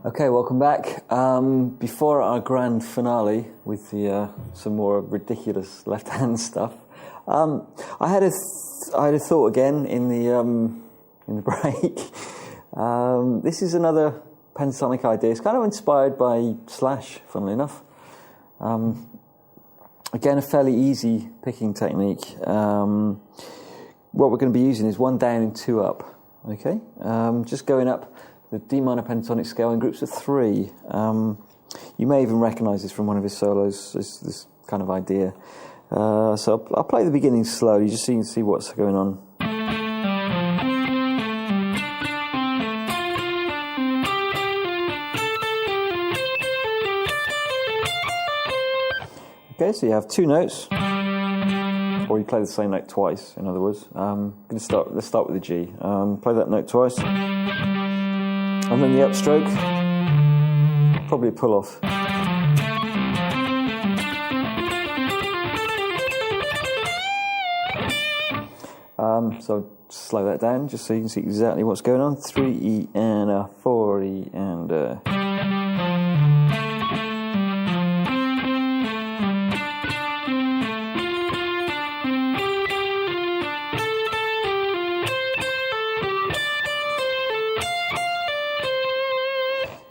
Okay, welcome back. Before our grand finale with some more ridiculous left-hand stuff, I had a thought again in the break. This is another pentatonic idea. It's kind of inspired by Slash, funnily enough. Again, a fairly easy picking technique. What we're going to be using is 1 down and 2 up. Okay, just going up the D minor pentatonic scale in groups of 3. You may even recognise this from one of his solos, this kind of idea. So I'll play the beginning slowly, just so you can see what's going on. Okay, so you have 2 notes, or you play the same note twice, in other words. Let's start with the G. Play that note twice. And then the upstroke, probably a pull off. So slow that down just so you can see exactly what's going on. 3E and a 4E and a.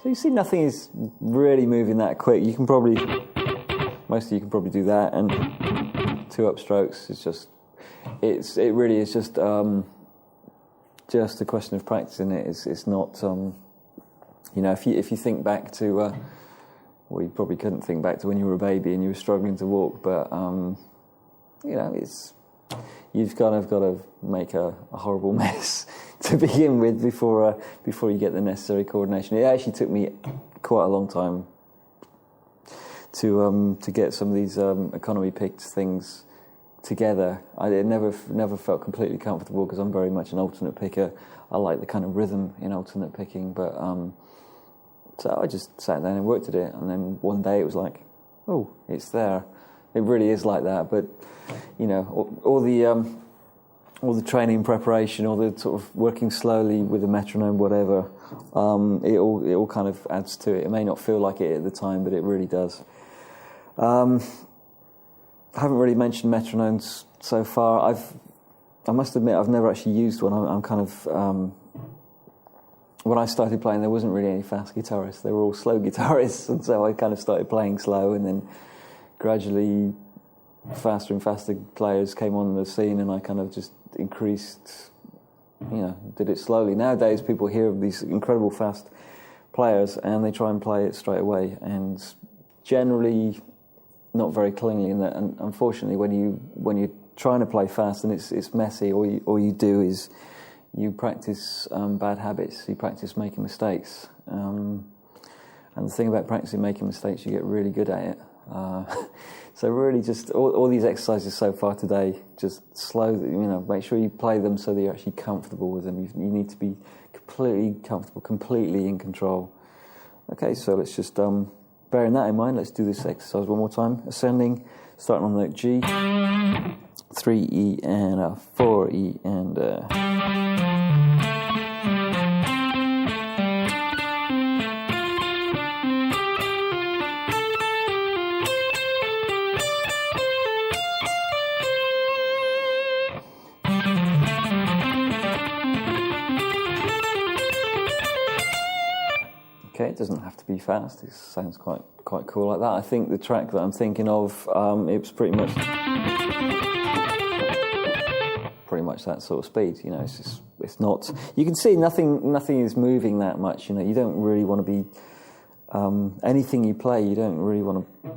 You see, nothing is really moving that quick. Most of you can probably do that, and 2 upstrokes. It really is just a question of practicing it. It's not, if you think back to, well, you probably couldn't think back to when you were a baby and you were struggling to walk, but you've kind of got to make a horrible mess to begin with before you get the necessary coordination. It actually took me quite a long time to get some of these economy picked things together. I never felt completely comfortable because I'm very much an alternate picker. I like the kind of rhythm in alternate picking, but so I just sat down and worked at it, and then one day it was like, oh, it's there. It really is like that, but all the training and preparation, all the sort of working slowly with a metronome, whatever, it all kind of adds to it. It may not feel like it at the time, but it really does. I haven't really mentioned metronomes so far. I must admit, I've never actually used one. I'm kind of when I started playing, there wasn't really any fast guitarists. They were all slow guitarists, and so I kind of started playing slow, and then gradually faster and faster players came on the scene, and I kind of just increased, did it slowly. Nowadays, people hear of these incredible fast players, and they try and play it straight away, and generally not very cleanly. And unfortunately, when you're trying to play fast and it's messy, all you do is you practice bad habits. You practice making mistakes, and the thing about practicing making mistakes, you get really good at it. So really, just all these exercises so far today, just slow. Make sure you play them so that you're actually comfortable with them. You need to be completely comfortable, completely in control. Okay, so let's just bearing that in mind, let's do this exercise one more time. Ascending, starting on note G, 3E and a 4E and a. Okay, it doesn't have to be fast. It sounds quite cool like that. I think the track that I'm thinking of, it's pretty much that sort of speed. It's not. You can see nothing is moving that much. You don't really want to be anything you play. You don't really want to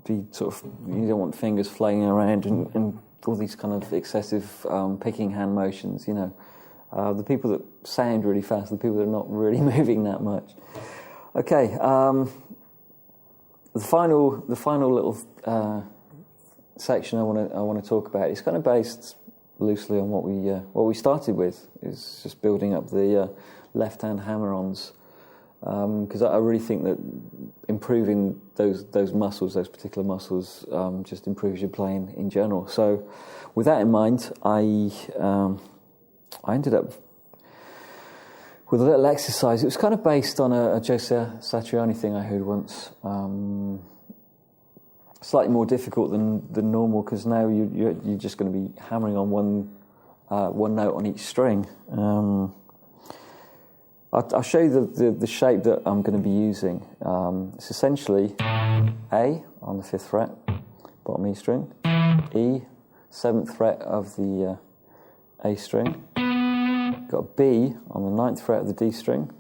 be sort of. You don't want fingers flaying around and all these kind of excessive picking hand motions. The people that sound really fast, the people that are not really moving that much. Okay, the final little section I want to talk about is kind of based loosely on what we started with. Is just building up the left-hand hammer-ons, because I really think that improving those muscles, those particular muscles, just improves your playing in general. So, with that in mind, I ended up with a little exercise. It was kind of based on a Jose Satriani thing I heard once. Slightly more difficult than normal, because now you're just going to be hammering on one note on each string. I'll show you the shape that I'm going to be using. It's essentially A on the 5th fret, bottom E string, E, 7th fret of the A string, got a B on the 9th fret of the D string,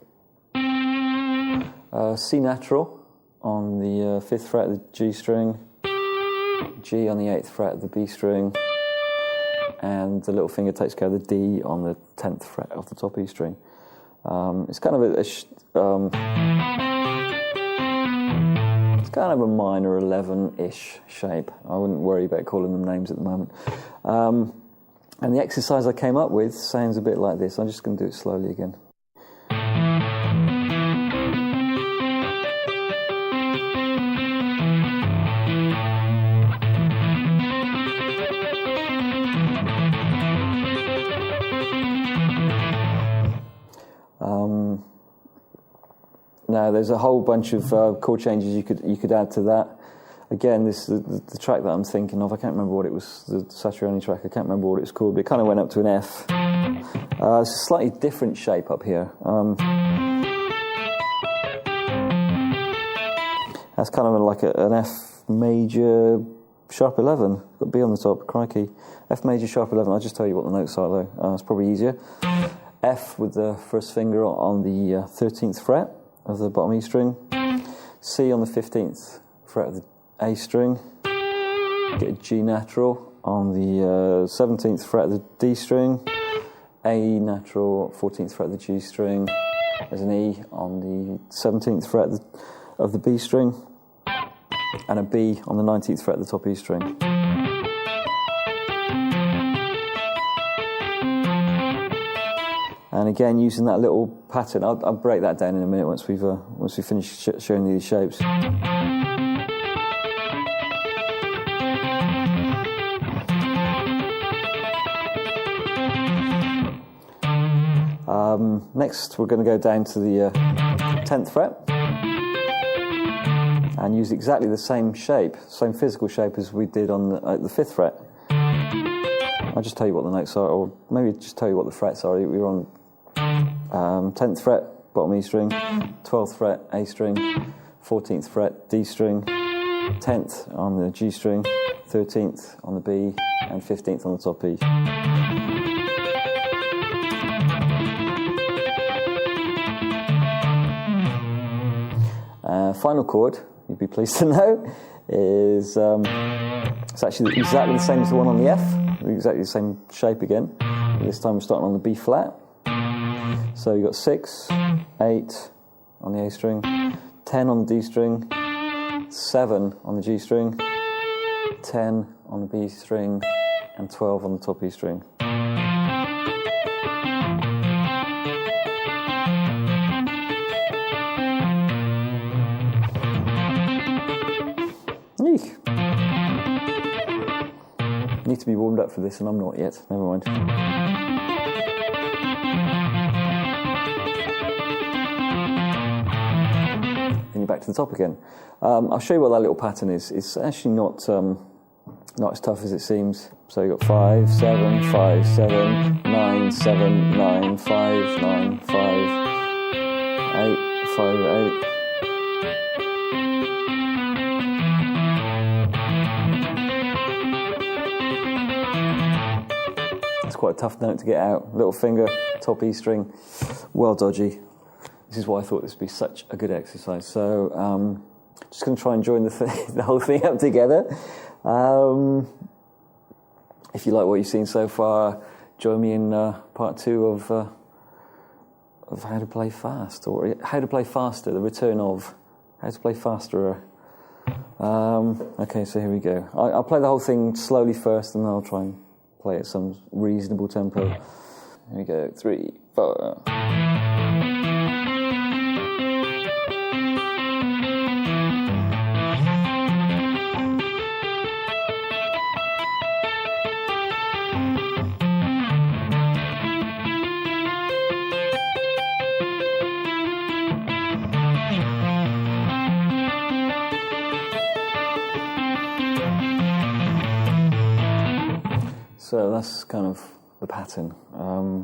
C natural on the 5th fret of the G string, G on the 8th fret of the B string, and the little finger takes care of the D on the 10th fret of the top E string. It's kind of it's kind of a minor 11-ish shape. I wouldn't worry about calling them names at the moment. And the exercise I came up with sounds a bit like this. I'm just going to do it slowly again. Now, there's a whole bunch of chord changes you could add to that. Again, this is the track that I'm thinking of. I can't remember what it was, the Satriani track. I can't remember what it was called, but it kind of went up to an F. It's a slightly different shape up here. That's kind of like an F major sharp 11. Got B on the top, crikey. F major sharp 11. I'll just tell you what the notes are, though. It's probably easier. F with the first finger on the 13th fret of the bottom E string, C on the 15th fret of the A string, get a G natural on the 17th fret of the D string, A natural 14th fret of the G string, there's an E on the 17th fret of the B string, and a B on the 19th fret of the top E string. And again, using that little pattern, I'll break that down in a minute once we've finished showing you these shapes. Next, we're going to go down to the 10th fret and use exactly the same shape, same physical shape as we did on the 5th fret. I'll just tell you what the notes are, or maybe just tell you what the frets are. We were on 10th fret, bottom E string, 12th fret, A string, 14th fret, D string, 10th on the G string, 13th on the B, and 15th on the top E. Final chord, you'd be pleased to know, is it's actually exactly the same as the one on the F, exactly the same shape again. This time we're starting on the B flat. So you've got 6, 8 on the A string, 10 on the D string, 7 on the G string, 10 on the B string, and 12 on the top E string. Eek. Need to be warmed up for this, and I'm not yet. Never mind. Then you're back to the top again. I'll show you what that little pattern is. It's actually not as tough as it seems. So you've got 5, 7, 5, 7, 9, 7, 9, 5, 9, 5, 8, 5, 8. Quite a tough note to get out. Little finger, top E string, well dodgy. This is why I thought this would be such a good exercise. So, just going to try and join the whole thing up together. If you like what you've seen so far, join me in part 2 of how to play fast, or how to play faster. The return of how to play faster. Okay, so here we go. I'll play the whole thing slowly first, and then I'll try and play at some reasonable tempo. Here we go, 3, 4. So that's kind of the pattern.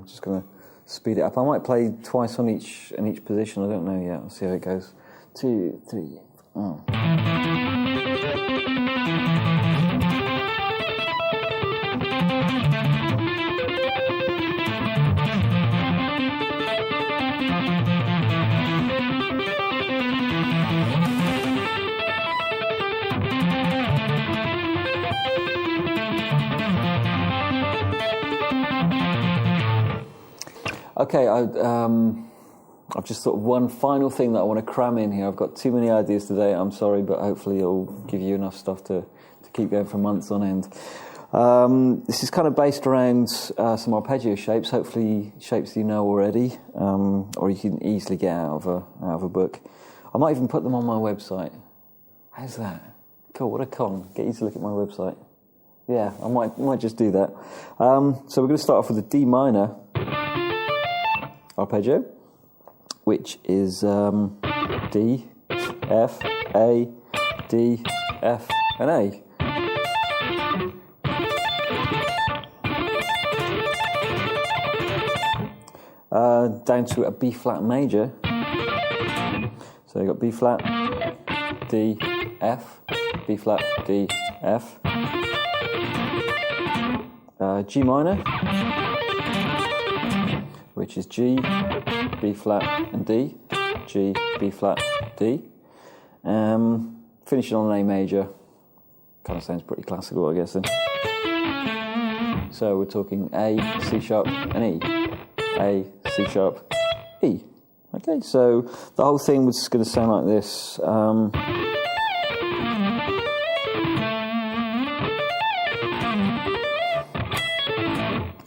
Just going to speed it up. I might play twice in each position. I don't know yet. I'll see how it goes. 2, 3. Oh. Okay, I've just thought of one final thing that I want to cram in here. I've got too many ideas today, I'm sorry, but hopefully it'll give you enough stuff to keep going for months on end. This is kind of based around some arpeggio shapes, hopefully shapes you know already, or you can easily get out of a book. I might even put them on my website. How's that? Cool, what a con. Get you to look at my website. Yeah, I might just do that. So we're going to start off with a D minor arpeggio, which is D, F, A, D, F, and A. Down to a B flat major. So you've got B flat, D, F, B flat, D, F. G minor, which is G, B flat, and D. G, B flat, D. Finishing on an A major. Kind of sounds pretty classical, I guess, then. So we're talking A, C sharp, and E. A, C sharp, E. Okay, so the whole thing was going to sound like this.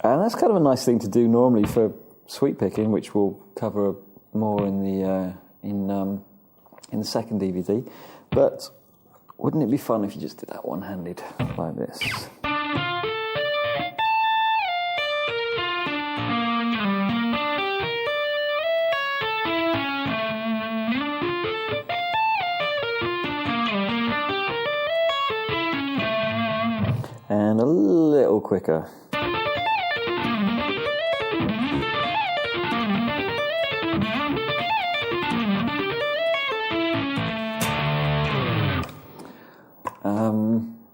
And that's kind of a nice thing to do normally for sweep picking, which we'll cover more in the second DVD. But wouldn't it be fun if you just did that one-handed like this? And a little quicker.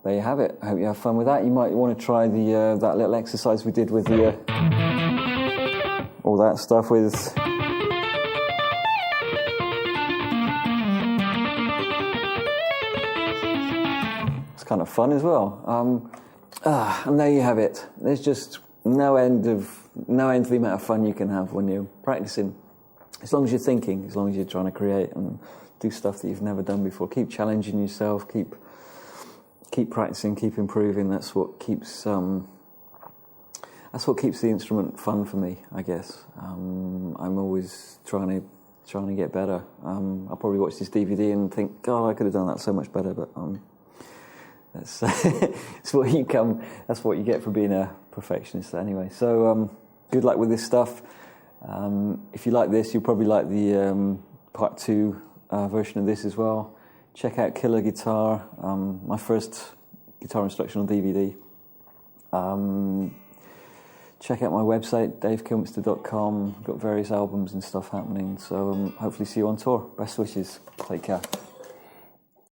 There you have it. I hope you have fun with that. You might want to try the that little exercise we did with the all that stuff with. It's kind of fun as well. And there you have it. There's just no end to the amount of fun you can have when you're practicing. As long as you're thinking, as long as you're trying to create and do stuff that you've never done before. Keep challenging yourself. Keep practicing. Keep improving. That's what keeps the instrument fun for me, I guess. I'm always trying to get better. I'll probably watch this DVD and think, God, I could have done that so much better. But that's what you get for being a perfectionist. Anyway, so good luck with this stuff. If you like this, you'll probably like the part 2 version of this as well. Check out Killer Guitar, my first guitar instructional DVD. Check out my website, davekilminster.com. Got various albums and stuff happening. So hopefully see you on tour. Best wishes. Take care.